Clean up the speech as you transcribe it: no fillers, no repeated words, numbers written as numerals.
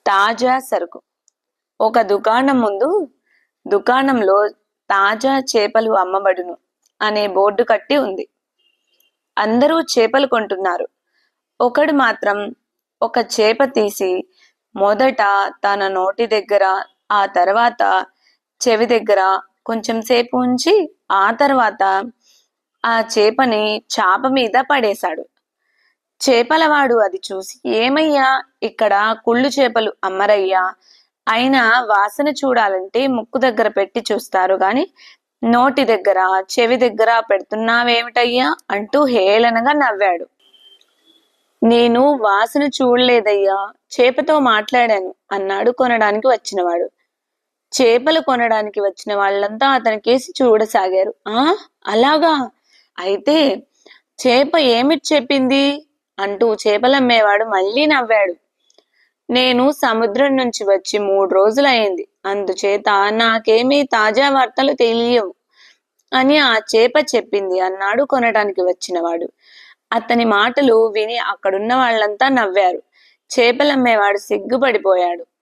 తాజా సరుకు. ఒక దుకాణం ముందు దుకాణంలో తాజా చేపలు అమ్మబడును అనే బోర్డు కట్టి ఉంది. అందరూ చేపలు కొంటున్నారు. ఒకడు మాత్రం ఒక చేప తీసి మొదట తన నోటి దగ్గర, ఆ తర్వాత చెవి దగ్గర కొంచెం సేపు ఉంచి ఆ తర్వాత ఆ చేపని చాప మీద పడేశాడు. చేపలవాడు అది చూసి, ఏమయ్యా, ఇక్కడ కుళ్ళు చేపలు అమ్మరయ్యా, అయినా వాసన చూడాలంటే ముక్కు దగ్గర పెట్టి చూస్తారు గాని నోటి దగ్గర, చెవి దగ్గర పెడుతున్నావేమిటయ్యా అంటూ హేళనగా నవ్వాడు. నేను వాసన చూడలేదయ్యా, చేపతో మాట్లాడాను అన్నాడు కొనడానికి వచ్చినవాడు. చేపలు కొనడానికి వచ్చిన వాళ్ళంతా అతని కేసి చూడసాగారు. అలాగా, అయితే చేప ఏమిటి చెప్పింది అంటూ చేపలమ్మేవాడు మళ్ళీ నవ్వాడు. నేను సముద్రం నుంచి వచ్చి 3 రోజులయ్యింది, అందుచేత నాకేమీ తాజా వార్తలు తెలియవు అని ఆ చేప చెప్పింది అన్నాడు కొనడానికి వచ్చినవాడు. అతని మాటలు విని అక్కడున్న వాళ్ళంతా నవ్వారు. చేపలమ్మేవాడు సిగ్గుపడిపోయాడు.